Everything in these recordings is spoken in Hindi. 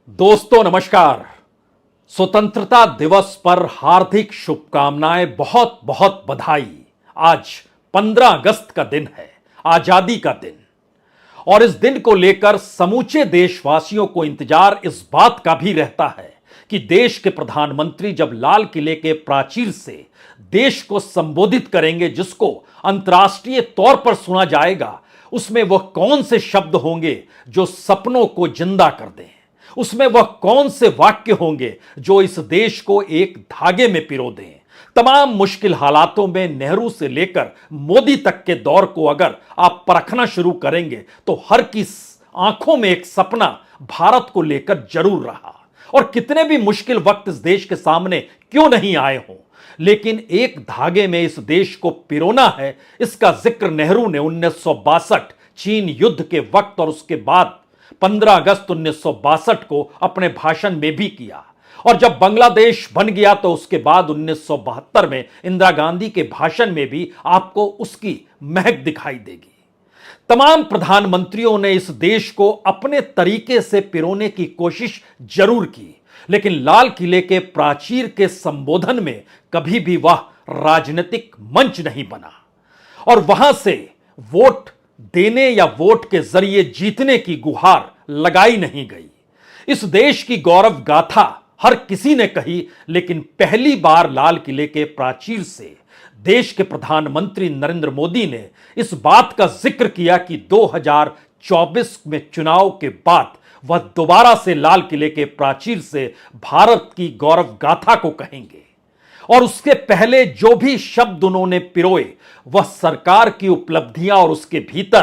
दोस्तों नमस्कार। स्वतंत्रता दिवस पर हार्दिक शुभकामनाएं, बहुत बहुत बधाई। आज 15 अगस्त का दिन है, आजादी का दिन। और इस दिन को लेकर समूचे देशवासियों को इंतजार इस बात का भी रहता है कि देश के प्रधानमंत्री जब लाल किले के प्राचीर से देश को संबोधित करेंगे, जिसको अंतर्राष्ट्रीय तौर पर सुना जाएगा, उसमें वह कौन से शब्द होंगे जो सपनों को जिंदा कर दें। उसमें वह कौन से वाक्य होंगे जो इस देश को एक धागे में पिरो दें। तमाम मुश्किल हालातों में नेहरू से लेकर मोदी तक के दौर को अगर आप परखना शुरू करेंगे तो हर की आंखों में एक सपना भारत को लेकर जरूर रहा। और कितने भी मुश्किल वक्त इस देश के सामने क्यों नहीं आए हों, लेकिन एक धागे में इस देश को पिरोना है, इसका जिक्र नेहरू ने 1962 चीन युद्ध के वक्त और उसके बाद 15 अगस्त 1962 को अपने भाषण में भी किया। और जब बांग्लादेश बन गया तो उसके बाद 1972 में इंदिरा गांधी के भाषण में भी आपको उसकी महक दिखाई देगी। तमाम प्रधानमंत्रियों ने इस देश को अपने तरीके से पिरोने की कोशिश जरूर की, लेकिन लाल किले के प्राचीर के संबोधन में कभी भी वह राजनीतिक मंच नहीं बना और वहां से वोट देने या वोट के जरिए जीतने की गुहार लगाई नहीं गई। इस देश की गौरव गाथा हर किसी ने कही, लेकिन पहली बार लाल किले के प्राचीर से देश के प्रधानमंत्री नरेंद्र मोदी ने इस बात का जिक्र किया कि 2024 में चुनाव के बाद वह दोबारा से लाल किले के प्राचीर से भारत की गौरव गाथा को कहेंगे। और उसके पहले जो भी शब्द उन्होंने पिरोए वह सरकार की उपलब्धियां और उसके भीतर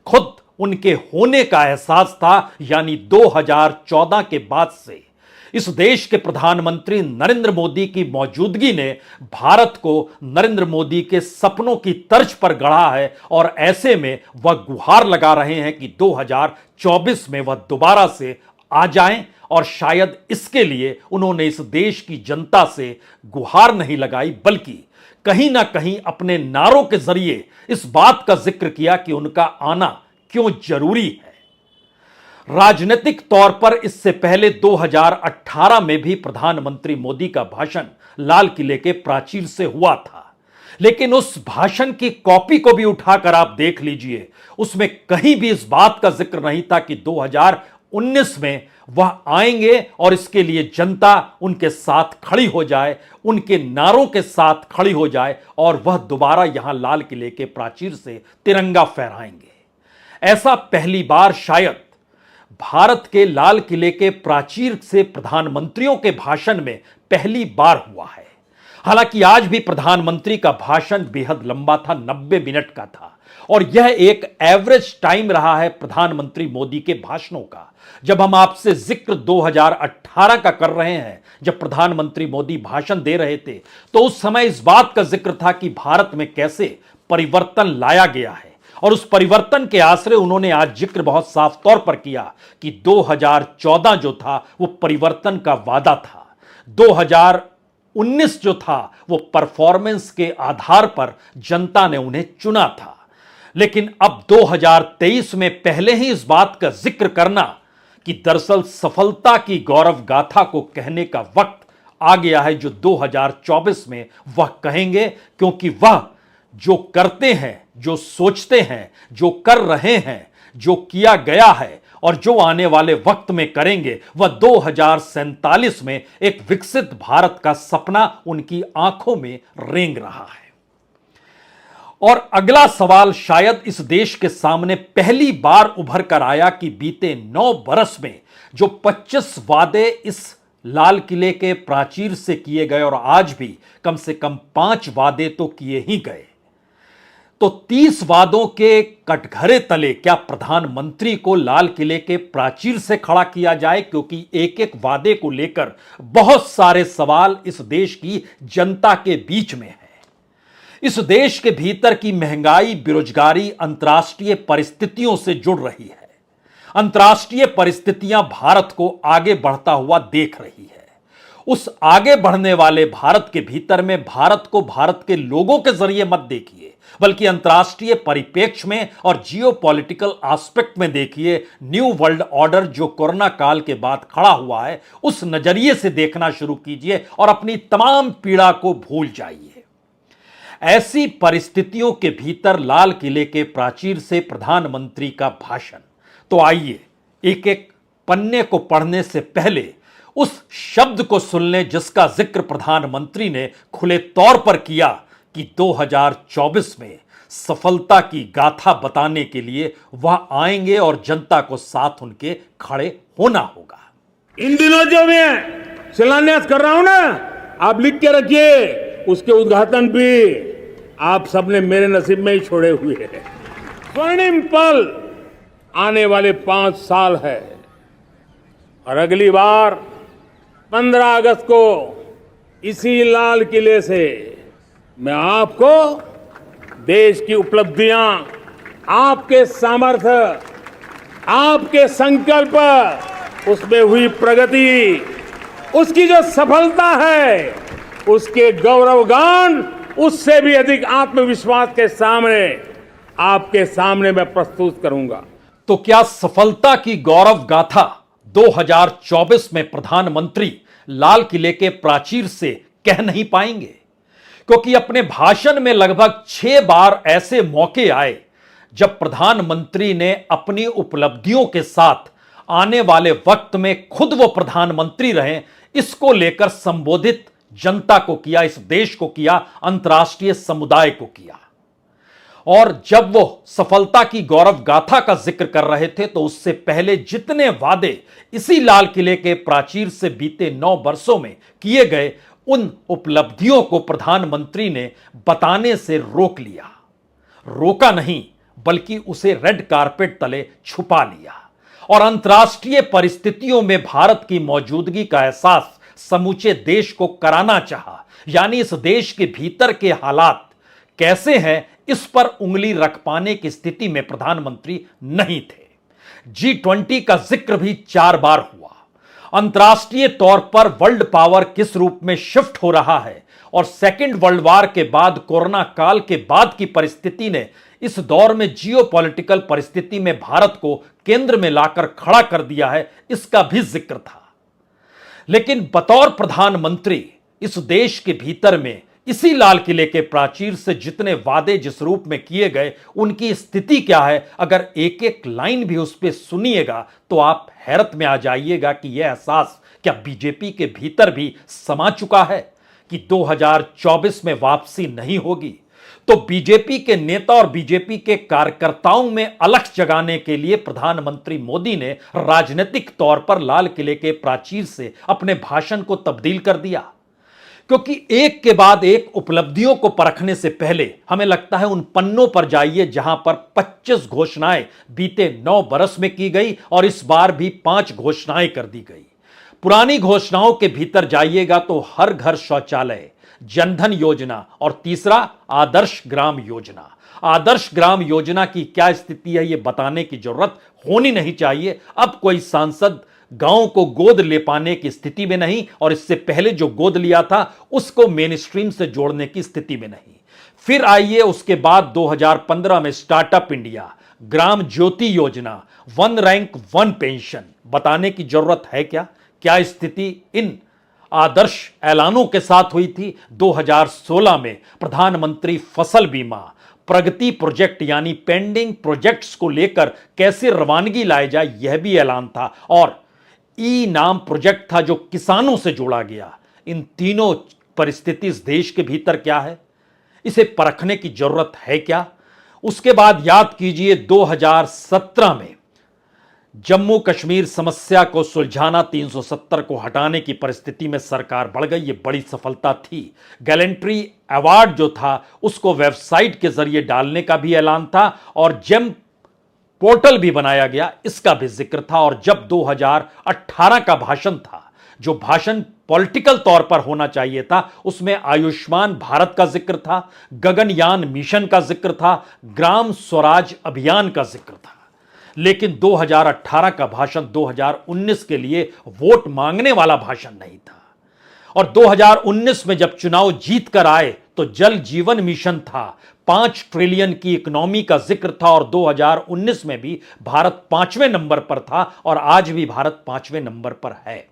खुद उनके होने का एहसास था। यानी 2014 के बाद से इस देश के प्रधानमंत्री नरेंद्र मोदी की मौजूदगी ने भारत को नरेंद्र मोदी के सपनों की तर्ज पर गढ़ा है। और ऐसे में वह गुहार लगा रहे हैं कि 2024 में वह दोबारा से आ जाएं। और शायद इसके लिए उन्होंने इस देश की जनता से गुहार नहीं लगाई, बल्कि कहीं ना कहीं अपने नारों के जरिए इस बात का जिक्र किया कि उनका आना क्यों जरूरी है। राजनीतिक तौर पर इससे पहले 2018 में भी प्रधानमंत्री मोदी का भाषण लाल किले के प्राचीर से हुआ था, लेकिन उस भाषण की कॉपी को भी उठाकर आप देख लीजिए, उसमें कहीं भी इस बात का जिक्र नहीं था कि 2019 में वह आएंगे और इसके लिए जनता उनके साथ खड़ी हो जाए, उनके नारों के साथ खड़ी हो जाए और वह दोबारा यहां लाल किले के प्राचीर से तिरंगा फहराएंगे। ऐसा पहली बार शायद भारत के लाल किले के प्राचीर से प्रधानमंत्रियों के भाषण में पहली बार हुआ है। हालांकि आज भी प्रधानमंत्री का भाषण बेहद लंबा था, 90 मिनट का था। और यह एक एवरेज टाइम रहा है प्रधानमंत्री मोदी के भाषणों का। जब हम आपसे जिक्र 2018 का कर रहे हैं, जब प्रधानमंत्री मोदी भाषण दे रहे थे, तो उस समय इस बात का जिक्र था कि भारत में कैसे परिवर्तन लाया गया है। और उस परिवर्तन के आश्रय उन्होंने आज जिक्र बहुत साफ तौर पर किया कि 2014 जो था वो परिवर्तन का वादा था, 2019 जो था वो परफॉर्मेंस के आधार पर जनता ने उन्हें चुना था। लेकिन अब 2023 में पहले ही इस बात का जिक्र करना कि दरअसल सफलता की गौरव गाथा को कहने का वक्त आ गया है, जो 2024 में वह कहेंगे, क्योंकि वह जो करते हैं, जो सोचते हैं, जो कर रहे हैं, जो किया गया है और जो आने वाले वक्त में करेंगे, वह 2047 में एक विकसित भारत का सपना उनकी आंखों में रेंग रहा है। और अगला सवाल शायद इस देश के सामने पहली बार उभर कर आया कि बीते 9 बरस में जो 25 वादे इस लाल किले के प्राचीर से किए गए और आज भी कम से कम 5 वादे तो किए ही गए, तो 30 वादों के कटघरे तले क्या प्रधानमंत्री को लाल किले के प्राचीर से खड़ा किया जाए? क्योंकि एक एक वादे को लेकर बहुत सारे सवाल इस देश की जनता के बीच में है। इस देश के भीतर की महंगाई, बेरोजगारी अंतर्राष्ट्रीय परिस्थितियों से जुड़ रही है। अंतर्राष्ट्रीय परिस्थितियां भारत को आगे बढ़ता हुआ देख रही है। उस आगे बढ़ने वाले भारत के भीतर में भारत को भारत के लोगों के जरिए मत देखिए, बल्कि अंतर्राष्ट्रीय परिप्रेक्ष्य में और जियोपॉलिटिकल एस्पेक्ट में देखिए। न्यू वर्ल्ड ऑर्डर जो कोरोना काल के बाद खड़ा हुआ है, उस नजरिए से देखना शुरू कीजिए और अपनी तमाम पीड़ा को भूल जाइए। ऐसी परिस्थितियों के भीतर लाल किले के प्राचीर से प्रधानमंत्री का भाषण, तो आइए एक एक पन्ने को पढ़ने से पहले उस शब्द को सुन लें जिसका जिक्र प्रधानमंत्री ने खुले तौर पर किया कि 2024 में सफलता की गाथा बताने के लिए वह आएंगे और जनता को साथ उनके खड़े होना होगा। इन दिनों जो मैं शिलान्यास कर रहा हूं ना, आप लिख के रखिए, उसके उद्घाटन भी आप सबने मेरे नसीब में ही छोड़े हुए हैं। स्वर्णिम पल आने वाले 5 साल है और अगली बार 15 अगस्त को इसी लाल किले से मैं आपको देश की उपलब्धियां, आपके सामर्थ्य, आपके संकल्प, उसमें हुई प्रगति, उसकी जो सफलता है, उसके गौरवगान, उससे भी अधिक आत्मविश्वास के सामने आपके सामने मैं प्रस्तुत करूंगा। तो क्या सफलता की गौरव गाथा 2024 में प्रधानमंत्री लाल किले के प्राचीर से कह नहीं पाएंगे? क्योंकि अपने भाषण में लगभग 6 बार ऐसे मौके आए जब प्रधानमंत्री ने अपनी उपलब्धियों के साथ आने वाले वक्त में खुद वो प्रधानमंत्री रहे, इसको लेकर संबोधित जनता को किया, इस देश को किया, अंतर्राष्ट्रीय समुदाय को किया। और जब वो सफलता की गौरव गाथा का जिक्र कर रहे थे तो उससे पहले जितने वादे इसी लाल किले के प्राचीर से बीते 9 वर्षों में किए गए, उन उपलब्धियों को प्रधानमंत्री ने बताने से रोक लिया। रोका नहीं, बल्कि उसे रेड कारपेट तले छुपा लिया और अंतर्राष्ट्रीय परिस्थितियों में भारत की मौजूदगी का एहसास समूचे देश को कराना चाहा। यानी इस देश के भीतर के हालात कैसे हैं, इस पर उंगली रख पाने की स्थिति में प्रधानमंत्री नहीं थे। G20 का जिक्र भी 4 बार हुआ। अंतर्राष्ट्रीय तौर पर वर्ल्ड पावर किस रूप में शिफ्ट हो रहा है और सेकेंड वर्ल्ड वॉर के बाद, कोरोना काल के बाद की परिस्थिति ने इस दौर में जियोपॉलिटिकल परिस्थिति में भारत को केंद्र में लाकर खड़ा कर दिया है, इसका भी जिक्र था। लेकिन बतौर प्रधानमंत्री इस देश के भीतर में इसी लाल किले के प्राचीर से जितने वादे जिस रूप में किए गए, उनकी स्थिति क्या है, अगर एक एक लाइन भी उस पर सुनिएगा तो आप हैरत में आ जाइएगा कि यह एहसास क्या बीजेपी के भीतर भी समा चुका है कि 2024 में वापसी नहीं होगी। तो बीजेपी के नेता और बीजेपी के कार्यकर्ताओं में अलख जगाने के लिए प्रधानमंत्री मोदी ने राजनीतिक तौर पर लाल किले के प्राचीर से अपने भाषण को तब्दील कर दिया। क्योंकि एक के बाद एक उपलब्धियों को परखने से पहले हमें लगता है उन पन्नों पर जाइए जहां पर 25 घोषणाएं बीते 9 बरस में की गई और इस बार भी 5 घोषणाएं कर दी गई। पुरानी घोषणाओं के भीतर जाइएगा तो हर घर शौचालय, जनधन योजना और तीसरा आदर्श ग्राम योजना। आदर्श ग्राम योजना की क्या स्थिति है, यह बताने की जरूरत होनी नहीं चाहिए। अब कोई सांसद गांव को गोद ले पाने की स्थिति में नहीं और इससे पहले जो गोद लिया था उसको मेन स्ट्रीम से जोड़ने की स्थिति में नहीं। फिर आइए उसके बाद 2015 में स्टार्टअप इंडिया, ग्राम ज्योति योजना, 1 रैंक 1 पेंशन। बताने की जरूरत है क्या? क्या स्थिति इन आदर्श ऐलानों के साथ हुई थी? 2016 में प्रधानमंत्री फसल बीमा, प्रगति प्रोजेक्ट यानी पेंडिंग प्रोजेक्ट्स को लेकर कैसे रवानगी लाई जाए, यह भी ऐलान था। और ई नाम प्रोजेक्ट था जो किसानों से जोड़ा गया। इन तीनों परिस्थिति इस देश के भीतर क्या है, इसे परखने की जरूरत है क्या? उसके बाद याद कीजिए 2017 में जम्मू कश्मीर समस्या को सुलझाना, 370 को हटाने की परिस्थिति में सरकार बढ़ गई। यह बड़ी सफलता थी। गैलेंट्री अवार्ड जो था उसको वेबसाइट के जरिए डालने का भी ऐलान था और जेम पोर्टल भी बनाया गया, इसका भी जिक्र था। और जब 2018 का भाषण था, जो भाषण पॉलिटिकल तौर पर होना चाहिए था, उसमें आयुष्मान भारत का जिक्र था, गगनयान मिशन का जिक्र था, ग्राम स्वराज अभियान का जिक्र था। लेकिन 2018 का भाषण 2019 के लिए वोट मांगने वाला भाषण नहीं था। और 2019 में जब चुनाव जीत कर आए तो जल जीवन मिशन था, 5 ट्रिलियन की इकोनॉमी का जिक्र था और 2019 में भी भारत 5वें नंबर पर था और आज भी भारत 5वें नंबर पर है।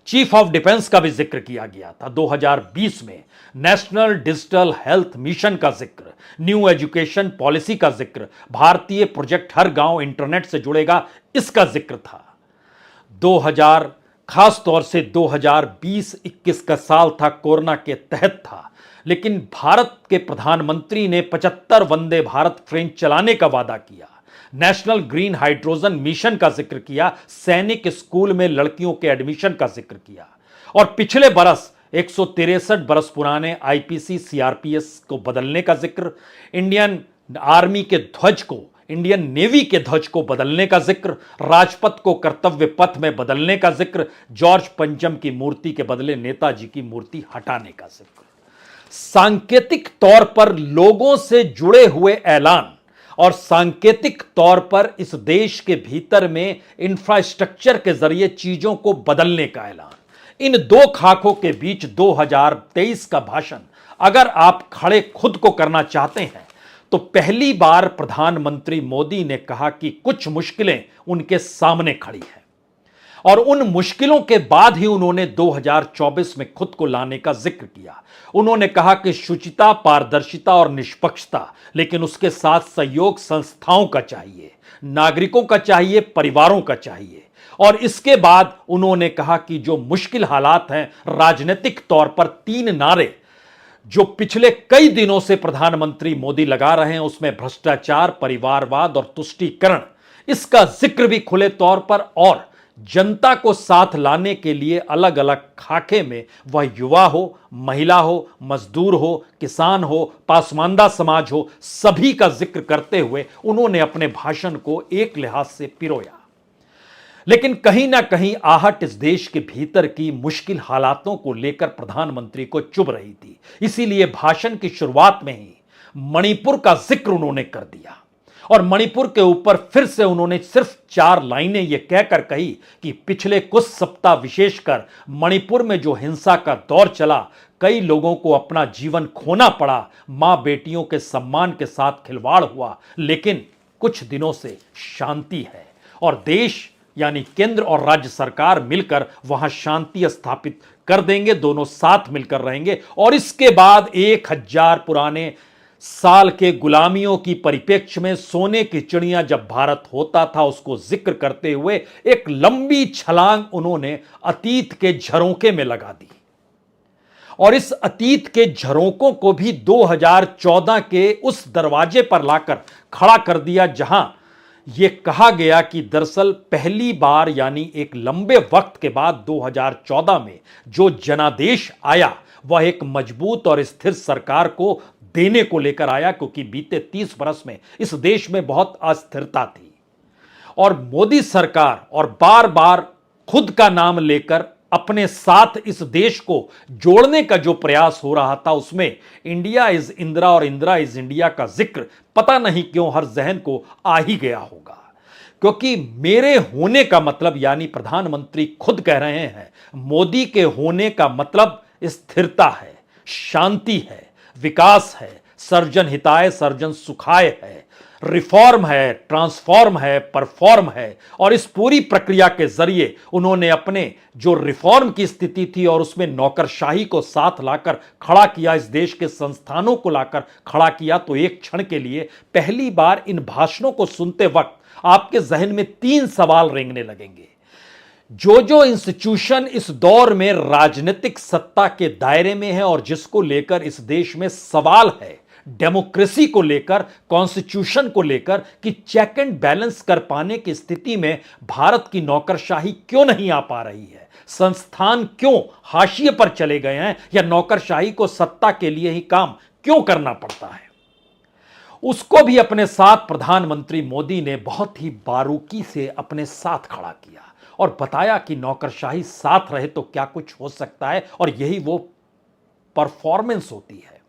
चीफ ऑफ डिफेंस का भी जिक्र किया गया था। 2020 में नेशनल डिजिटल हेल्थ मिशन का जिक्र, न्यू एजुकेशन पॉलिसी का जिक्र, भारतीय प्रोजेक्ट हर गांव इंटरनेट से जुड़ेगा, इसका जिक्र था। 2000 खास तौर से 2020-21 का साल था, कोरोना के तहत था, लेकिन भारत के प्रधानमंत्री ने 75 वंदे भारत ट्रेन चलाने का वादा किया, नेशनल ग्रीन हाइड्रोजन मिशन का जिक्र किया, सैनिक स्कूल में लड़कियों के एडमिशन का जिक्र किया और पिछले बरस 163 बरस पुराने आईपीसी सीआरपीएस को बदलने का जिक्र, इंडियन आर्मी के ध्वज को, इंडियन नेवी के ध्वज को बदलने का जिक्र, राजपथ को कर्तव्य पथ में बदलने का जिक्र, जॉर्ज पंचम की मूर्ति के बदले नेताजी की मूर्ति हटाने का जिक्र। सांकेतिक तौर पर लोगों से जुड़े हुए ऐलान और सांकेतिक तौर पर इस देश के भीतर में इंफ्रास्ट्रक्चर के जरिए चीजों को बदलने का ऐलान, इन दो खाकों के बीच 2023 का भाषण अगर आप खड़े खुद को करना चाहते हैं तो पहली बार प्रधानमंत्री मोदी ने कहा कि कुछ मुश्किलें उनके सामने खड़ी हैं और उन मुश्किलों के बाद ही उन्होंने 2024 में खुद को लाने का जिक्र किया। उन्होंने कहा कि शुचिता, पारदर्शिता और निष्पक्षता, लेकिन उसके साथ सहयोग संस्थाओं का चाहिए, नागरिकों का चाहिए, परिवारों का चाहिए। और इसके बाद उन्होंने कहा कि जो मुश्किल हालात हैं, राजनीतिक तौर पर 3 नारे जो पिछले कई दिनों से प्रधानमंत्री मोदी लगा रहे हैं, उसमें भ्रष्टाचार, परिवारवाद और तुष्टीकरण, इसका जिक्र भी खुले तौर पर, और जनता को साथ लाने के लिए अलग अलग खाके में, वह युवा हो, महिला हो, मजदूर हो, किसान हो, पासमानदा समाज हो, सभी का जिक्र करते हुए उन्होंने अपने भाषण को एक लिहाज से पिरोया। लेकिन कहीं ना कहीं आहट इस देश के भीतर की मुश्किल हालातों को लेकर प्रधानमंत्री को चुभ रही थी। इसीलिए भाषण की शुरुआत में ही मणिपुर का जिक्र उन्होंने कर दिया और मणिपुर के ऊपर फिर से उन्होंने सिर्फ 4 लाइनें यह कहकर कही कि पिछले कुछ सप्ताह विशेषकर मणिपुर में जो हिंसा का दौर चला, कई लोगों को अपना जीवन खोना पड़ा, मां बेटियों के सम्मान के साथ खिलवाड़ हुआ, लेकिन कुछ दिनों से शांति है और देश यानी केंद्र और राज्य सरकार मिलकर वहां शांति स्थापित कर देंगे, दोनों साथ मिलकर रहेंगे। और इसके बाद 1000 पुराने साल के गुलामियों की परिप्रेक्ष्य में सोने की चिड़िया जब भारत होता था, उसको जिक्र करते हुए एक लंबी छलांग उन्होंने अतीत के झरोखे में लगा दी और इस अतीत के झरोकों को भी 2014 के उस दरवाजे पर लाकर खड़ा कर दिया जहां यह कहा गया कि दरअसल पहली बार यानी एक लंबे वक्त के बाद 2014 में जो जनादेश आया वह एक मजबूत और स्थिर सरकार को देने को लेकर आया, क्योंकि बीते 30 बरस में इस देश में बहुत अस्थिरता थी और मोदी सरकार और बार बार खुद का नाम लेकर अपने साथ इस देश को जोड़ने का जो प्रयास हो रहा था, उसमें इंडिया इज इंदिरा और इंदिरा इज इंडिया का जिक्र पता नहीं क्यों हर जहन को आ ही गया होगा। क्योंकि मेरे होने का मतलब, यानी प्रधानमंत्री खुद कह रहे हैं, मोदी के होने का मतलब स्थिरता है, शांति है, विकास है, सर्जन हिताय सर्जन सुखाय है, रिफॉर्म है, ट्रांसफॉर्म है, परफॉर्म है। और इस पूरी प्रक्रिया के जरिए उन्होंने अपने जो रिफॉर्म की स्थिति थी और उसमें नौकरशाही को साथ लाकर खड़ा किया, इस देश के संस्थानों को लाकर खड़ा किया। तो एक क्षण के लिए पहली बार इन भाषणों को सुनते वक्त आपके जहन में 3 सवाल रेंगने लगेंगे। जो इंस्टीट्यूशन इस दौर में राजनीतिक सत्ता के दायरे में है और जिसको लेकर इस देश में सवाल है, डेमोक्रेसी को लेकर, कॉन्स्टिट्यूशन को लेकर, कि चेक एंड बैलेंस कर पाने की स्थिति में भारत की नौकरशाही क्यों नहीं आ पा रही है, संस्थान क्यों हाशिए पर चले गए हैं, या नौकरशाही को सत्ता के लिए ही काम क्यों करना पड़ता है, उसको भी अपने साथ प्रधानमंत्री मोदी ने बहुत ही बारीकी से अपने साथ खड़ा किया और बताया कि नौकरशाही साथ रहे तो क्या कुछ हो सकता है, और यही वो परफॉर्मेंस होती है।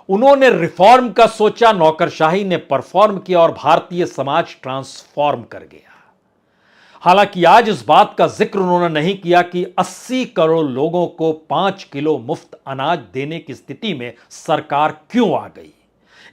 उन्होंने रिफॉर्म का सोचा, नौकरशाही ने परफॉर्म किया और भारतीय समाज ट्रांसफॉर्म कर गया। हालांकि आज इस बात का जिक्र उन्होंने नहीं किया कि 80 करोड़ लोगों को 5 किलो मुफ्त अनाज देने की स्थिति में सरकार क्यों आ गई।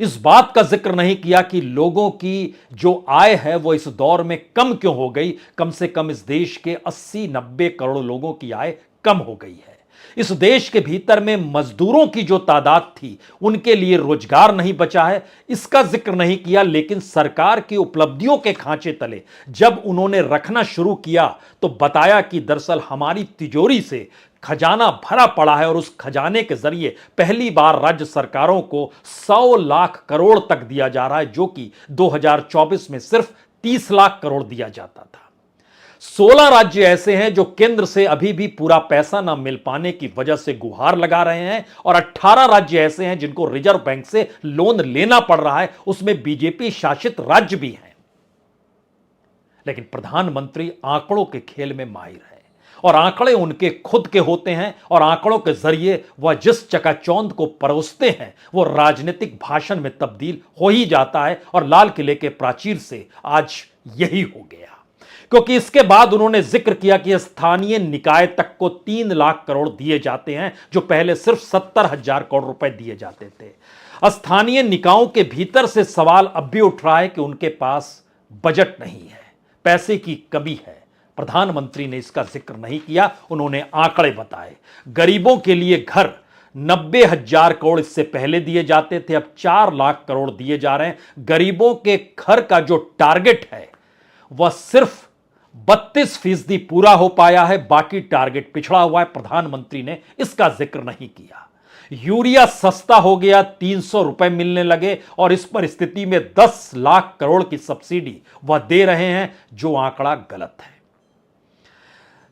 इस बात का जिक्र नहीं किया कि लोगों की जो आय है वो इस दौर में कम क्यों हो गई। कम से कम इस देश के 80-90 करोड़ लोगों की आय कम हो गई है। इस देश के भीतर में मजदूरों की जो तादाद थी उनके लिए रोजगार नहीं बचा है, इसका जिक्र नहीं किया। लेकिन सरकार की उपलब्धियों के खांचे तले जब उन्होंने रखना शुरू किया तो बताया कि दरअसल हमारी तिजोरी से खजाना भरा पड़ा है और उस खजाने के जरिए पहली बार राज्य सरकारों को 100 लाख करोड़ तक दिया जा रहा है, जो कि 2024 में सिर्फ 30 लाख करोड़ दिया जाता था। 16 राज्य ऐसे हैं जो केंद्र से अभी भी पूरा पैसा ना मिल पाने की वजह से गुहार लगा रहे हैं और 18 राज्य ऐसे हैं जिनको रिजर्व बैंक से लोन लेना पड़ रहा है, उसमें बीजेपी शासित राज्य भी हैं। लेकिन प्रधानमंत्री आंकड़ों के खेल में माहिर है और आंकड़े उनके खुद के होते हैं और आंकड़ों के जरिए वह जिस चकाचौंध को परोसते हैं वो राजनीतिक भाषण में तब्दील हो ही जाता है। और लाल किले के प्राचीर से आज यही हो गया, क्योंकि इसके बाद उन्होंने जिक्र किया कि स्थानीय निकाय तक को 3 लाख करोड़ दिए जाते हैं, जो पहले सिर्फ 70,000 करोड़ रुपए दिए जाते थे। स्थानीय निकायों के भीतर से सवाल अब भी उठ रहा है कि उनके पास बजट नहीं है, पैसे की कमी है। प्रधानमंत्री ने इसका जिक्र नहीं किया, उन्होंने आंकड़े बताए। गरीबों के लिए घर 90,000 करोड़ इससे पहले दिए जाते थे, अब 4 लाख करोड़ दिए जा रहे हैं। गरीबों के घर का जो टारगेट है वह सिर्फ 32% पूरा हो पाया है, बाकी टारगेट पिछड़ा हुआ है। प्रधानमंत्री ने इसका जिक्र नहीं किया। यूरिया सस्ता हो गया, 300 रुपए मिलने लगे और इस परिस्थिति में 10 लाख करोड़ की सब्सिडी वह दे रहे हैं, जो आंकड़ा गलत है।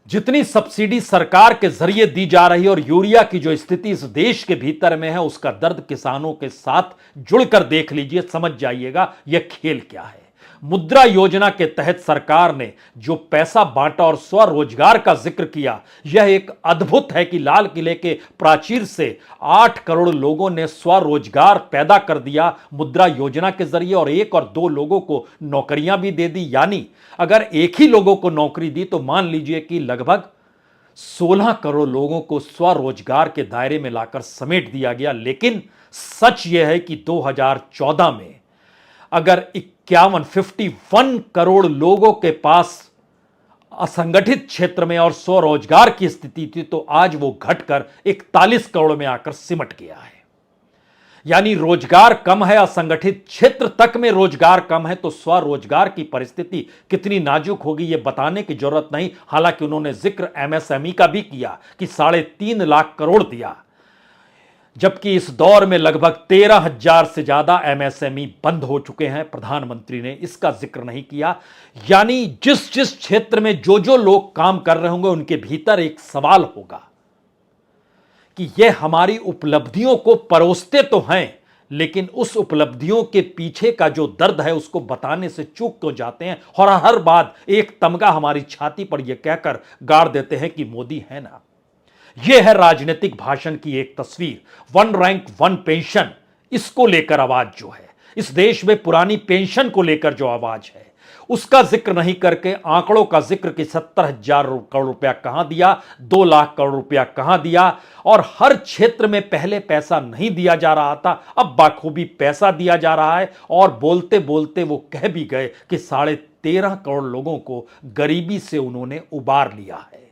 जितनी सब्सिडी सरकार के जरिए दी जा रही है और यूरिया की जो स्थिति इस देश के भीतर में है, उसका दर्द किसानों के साथ जुड़कर देख लीजिए, समझ जाइएगा यह खेल क्या है। मुद्रा योजना के तहत सरकार ने जो पैसा बांटा और स्वरोजगार का जिक्र किया, यह एक अद्भुत है कि लाल किले के प्राचीर से 8 करोड़ लोगों ने स्वरोजगार पैदा कर दिया मुद्रा योजना के जरिए और 1 और 2 लोगों को नौकरियां भी दे दी। यानी अगर एक ही लोगों को नौकरी दी तो मान लीजिए कि लगभग 16 करोड़ लोगों को स्वरोजगार के दायरे में लाकर समेट दिया गया। लेकिन सच यह है कि 2014 में अगर 51 करोड़ लोगों के पास असंगठित क्षेत्र में और स्वरोजगार की स्थिति थी, तो आज वो घटकर 41 करोड़ में आकर सिमट गया है। यानी रोजगार कम है, असंगठित क्षेत्र तक में रोजगार कम है, तो स्वरोजगार की परिस्थिति कितनी नाजुक होगी ये बताने की जरूरत नहीं। हालांकि उन्होंने जिक्र एमएसएमई का भी किया कि 3.5 लाख करोड़ दिया, जबकि इस दौर में लगभग 13,000 से ज्यादा एमएसएमई बंद हो चुके हैं। प्रधानमंत्री ने इसका जिक्र नहीं किया। यानी जिस जिस क्षेत्र में जो लोग काम कर रहे होंगे उनके भीतर एक सवाल होगा कि ये हमारी उपलब्धियों को परोसते तो हैं, लेकिन उस उपलब्धियों के पीछे का जो दर्द है उसको बताने से चूक क्यों जाते हैं और हर बात एक तमगा हमारी छाती पर यह कहकर गाड़ देते हैं कि मोदी है ना। यह है राजनीतिक भाषण की एक तस्वीर। 1 रैंक 1 पेंशन, इसको लेकर आवाज जो है, इस देश में पुरानी पेंशन को लेकर जो आवाज है उसका जिक्र नहीं करके आंकड़ों का जिक्र कि 70,000 करोड़ रुपया कहां दिया, 2 लाख करोड़ रुपया कहां दिया और हर क्षेत्र में पहले पैसा नहीं दिया जा रहा था, अब बाखूबी पैसा दिया जा रहा है। और बोलते बोलते वो कह भी गए कि 13.5 करोड़ लोगों को गरीबी से उन्होंने उबार लिया है।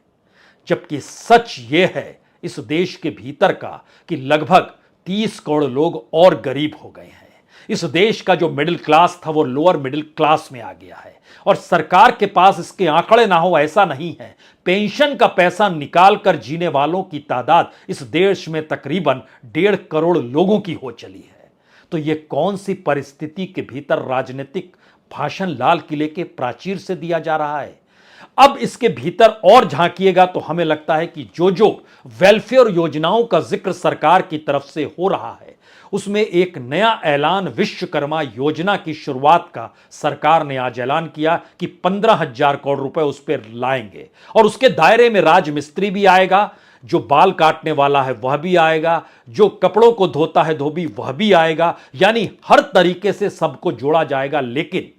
जबकि सच यह है इस देश के भीतर का कि लगभग 30 करोड़ लोग और गरीब हो गए हैं। इस देश का जो मिडिल क्लास था वो लोअर मिडिल क्लास में आ गया है और सरकार के पास इसके आंकड़े ना हो ऐसा नहीं है। पेंशन का पैसा निकाल कर जीने वालों की तादाद इस देश में तकरीबन 1.5 करोड़ लोगों की हो चली है। तो ये कौन सी परिस्थिति के भीतर राजनीतिक भाषण लाल किले के प्राचीर से दिया जा रहा है। अब इसके भीतर और झांकिएगा तो हमें लगता है कि जो वेलफेयर योजनाओं का जिक्र सरकार की तरफ से हो रहा है उसमें एक नया ऐलान विश्वकर्मा योजना की शुरुआत का सरकार ने आज ऐलान किया कि 15,000 करोड़ रुपए उस पर लाएंगे और उसके दायरे में राजमिस्त्री भी आएगा, जो बाल काटने वाला है वह भी आएगा, जो कपड़ों को धोता है धोबी वह भी आएगा। यानी हर तरीके से सबको जोड़ा जाएगा। लेकिन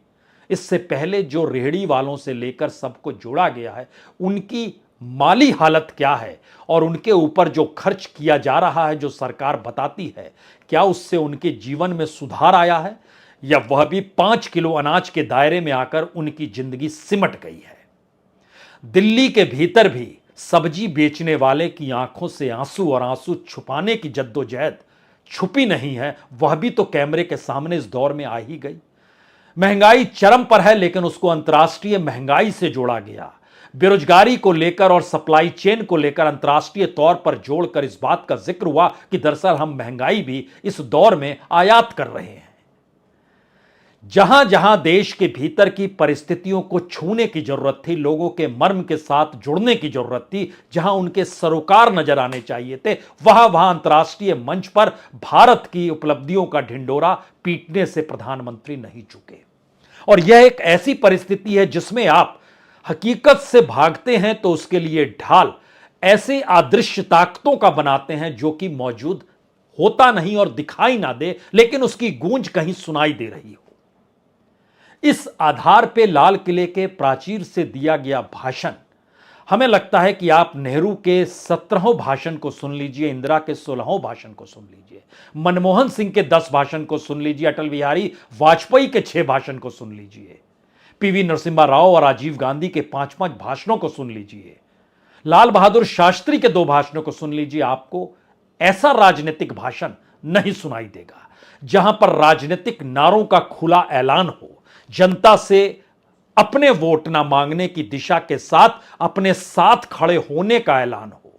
इससे पहले जो रेहड़ी वालों से लेकर सबको जोड़ा गया है, उनकी माली हालत क्या है और उनके ऊपर जो खर्च किया जा रहा है, जो सरकार बताती है, क्या उससे उनके जीवन में सुधार आया है या वह भी 5 किलो अनाज के दायरे में आकर उनकी जिंदगी सिमट गई है। दिल्ली के भीतर भी सब्जी बेचने वाले की आंखों से आंसू और आंसू छुपाने की जद्दोजहद छुपी नहीं है, वह भी तो कैमरे के सामने इस दौर में आ ही गई। महंगाई चरम पर है, लेकिन उसको अंतर्राष्ट्रीय महंगाई से जोड़ा गया। बेरोजगारी को लेकर और सप्लाई चेन को लेकर अंतर्राष्ट्रीय तौर पर जोड़कर इस बात का जिक्र हुआ कि दरअसल हम महंगाई भी इस दौर में आयात कर रहे हैं। जहां जहां देश के भीतर की परिस्थितियों को छूने की जरूरत थी, लोगों के मर्म के साथ जुड़ने की जरूरत थी, जहां उनके सरोकार नजर आने चाहिए थे, वहां वहां अंतर्राष्ट्रीय मंच पर भारत की उपलब्धियों का ढिंडोरा पीटने से प्रधानमंत्री नहीं चुके। और यह एक ऐसी परिस्थिति है जिसमें आप हकीकत से भागते हैं तो उसके लिए ढाल ऐसे अदृश्य ताकतों का बनाते हैं जो कि मौजूद होता नहीं और दिखाई ना दे, लेकिन उसकी गूंज कहीं सुनाई दे रही हो। इस आधार पे लाल किले के प्राचीर से दिया गया भाषण, हमें लगता है कि आप नेहरू के 17वें भाषण को सुन लीजिए, इंदिरा के 16वें भाषण को सुन लीजिए, मनमोहन सिंह के 10 भाषण को सुन लीजिए, अटल बिहारी वाजपेयी के 6 भाषण को सुन लीजिए, पीवी नरसिम्हा राव और राजीव गांधी के 5-5 भाषणों को सुन लीजिए, लाल बहादुर शास्त्री के 2 भाषणों को सुन लीजिए। आपको ऐसा राजनीतिक भाषण नहीं सुनाई देगा जहां पर राजनीतिक नारों का खुला ऐलान हो, जनता से अपने वोट ना मांगने की दिशा के साथ अपने साथ खड़े होने का ऐलान हो,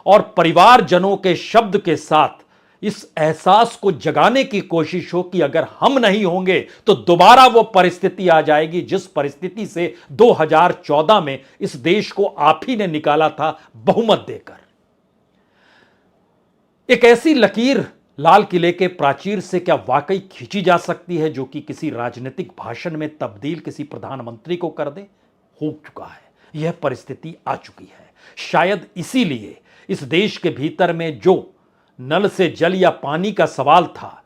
और परिवारजनों के शब्द के साथ इस एहसास को जगाने की कोशिश हो कि अगर हम नहीं होंगे तो दोबारा वो परिस्थिति आ जाएगी जिस परिस्थिति से 2014 में इस देश को आप ही ने निकाला था बहुमत देकर। एक ऐसी लकीर लाल किले के प्राचीर से क्या वाकई खींची जा सकती है जो कि किसी राजनीतिक भाषण में तब्दील किसी प्रधानमंत्री को कर दे? हो चुका है, यह परिस्थिति आ चुकी है। शायद इसीलिए इस देश के भीतर में जो नल से जल या पानी का सवाल था,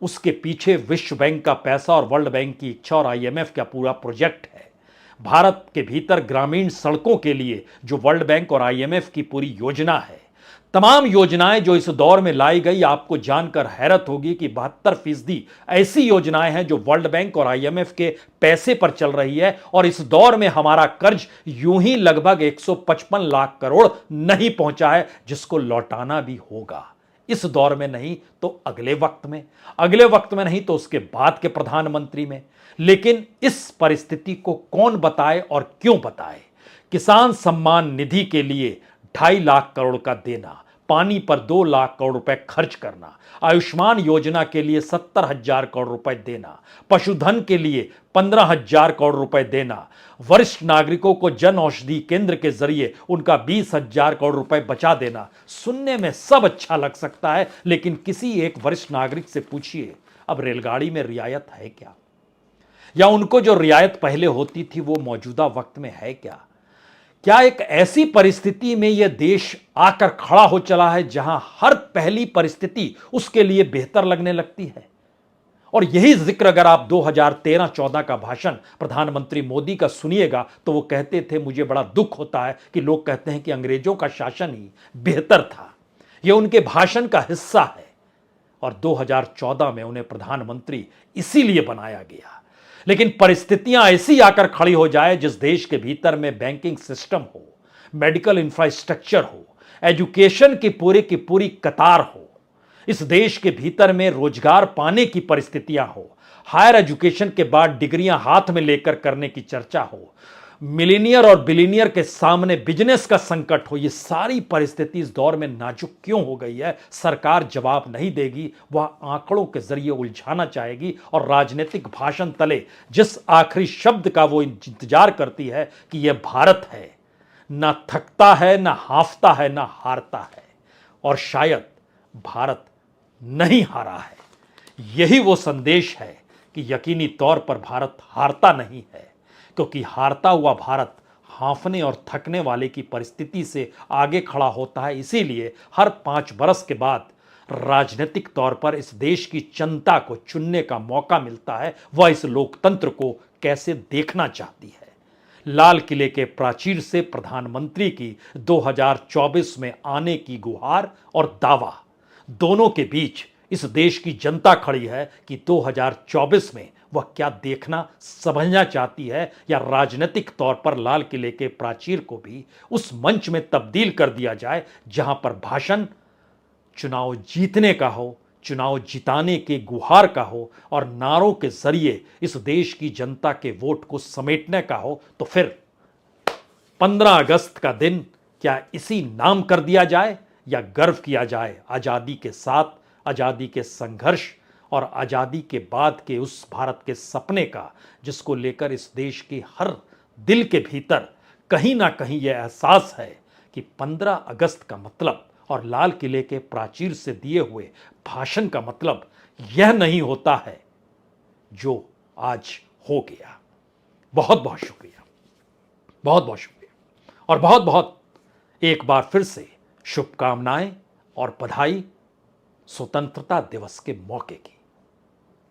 उसके पीछे विश्व बैंक का पैसा और वर्ल्ड बैंक की इच्छा और IMF का पूरा प्रोजेक्ट है। भारत के भीतर ग्रामीण सड़कों के लिए जो वर्ल्ड बैंक और IMF की पूरी योजना है, तमाम योजनाएं जो इस दौर में लाई गई, आपको जानकर हैरत होगी कि 72% ऐसी योजनाएं हैं जो वर्ल्ड बैंक और IMF के पैसे पर चल रही है। और इस दौर में हमारा कर्ज यूं ही लगभग 155 लाख करोड़ नहीं पहुंचा है, जिसको लौटाना भी होगा। इस दौर में नहीं तो अगले वक्त में नहीं तो उसके बाद के प्रधानमंत्री में। लेकिन इस परिस्थिति को कौन बताए और क्यों बताए? किसान सम्मान निधि के लिए 2.5 लाख करोड़ का देना, पानी पर 2 लाख करोड़ रुपए खर्च करना, आयुष्मान योजना के लिए 70,000 करोड़ रुपए देना, पशुधन के लिए 15,000 करोड़ रुपए देना, वरिष्ठ नागरिकों को जन औषधि केंद्र के जरिए उनका 20,000 करोड़ रुपए बचा देना। सुनने में सब अच्छा लग सकता है, लेकिन किसी एक वरिष्ठ नागरिक से पूछिए, अब रेलगाड़ी में रियायत है क्या? या उनको जो रियायत पहले होती थी वो मौजूदा वक्त में है क्या? क्या एक ऐसी परिस्थिति में यह देश आकर खड़ा हो चला है जहां हर पहली परिस्थिति उसके लिए बेहतर लगने लगती है? और यही जिक्र अगर आप 2013-14 का भाषण प्रधानमंत्री मोदी का सुनिएगा तो वो कहते थे, मुझे बड़ा दुख होता है कि लोग कहते हैं कि अंग्रेजों का शासन ही बेहतर था। यह उनके भाषण का हिस्सा है और 2014 में उन्हें प्रधानमंत्री इसीलिए बनाया गया। लेकिन परिस्थितियां ऐसी आकर खड़ी हो जाए जिस देश के भीतर में बैंकिंग सिस्टम हो, मेडिकल इंफ्रास्ट्रक्चर हो, एजुकेशन की पूरी कतार हो, इस देश के भीतर में रोजगार पाने की परिस्थितियां हो, हायर एजुकेशन के बाद डिग्रियां हाथ में लेकर करने की चर्चा हो, मिलीनियर और बिलीनियर के सामने बिजनेस का संकट हो, ये सारी परिस्थिति इस दौर में नाजुक क्यों हो गई है? सरकार जवाब नहीं देगी, वह आंकड़ों के जरिए उलझाना चाहेगी और राजनीतिक भाषण तले जिस आखिरी शब्द का वो इंतजार करती है कि यह भारत है, ना थकता है, ना हाफता है, ना हारता है। और शायद भारत नहीं हारा है। यही वो संदेश है कि यकीनी तौर पर भारत हारता नहीं है, क्योंकि हारता हुआ भारत हांफने और थकने वाले की परिस्थिति से आगे खड़ा होता है। इसीलिए हर 5 बरस के बाद राजनीतिक तौर पर इस देश की जनता को चुनने का मौका मिलता है, वह इस लोकतंत्र को कैसे देखना चाहती है। लाल किले के प्राचीर से प्रधानमंत्री की 2024 में आने की गुहार और दावा, दोनों के बीच इस देश की जनता खड़ी है कि 2024 में वह क्या देखना समझना चाहती है, या राजनीतिक तौर पर लाल किले के प्राचीर को भी उस मंच में तब्दील कर दिया जाए जहां पर भाषण चुनाव जीतने का हो, चुनाव जिताने के गुहार का हो और नारों के जरिए इस देश की जनता के वोट को समेटने का हो। तो फिर 15 अगस्त का दिन क्या इसी नाम कर दिया जाए, या गर्व किया जाए आज़ादी के साथ, आज़ादी के संघर्ष और आज़ादी के बाद के उस भारत के सपने का, जिसको लेकर इस देश के हर दिल के भीतर कहीं ना कहीं यह एहसास है कि 15 अगस्त का मतलब और लाल किले के प्राचीर से दिए हुए भाषण का मतलब यह नहीं होता है जो आज हो गया। बहुत बहुत शुक्रिया, बहुत बहुत शुक्रिया और बहुत बहुत एक बार फिर से शुभकामनाएं और बधाई स्वतंत्रता दिवस के मौके की।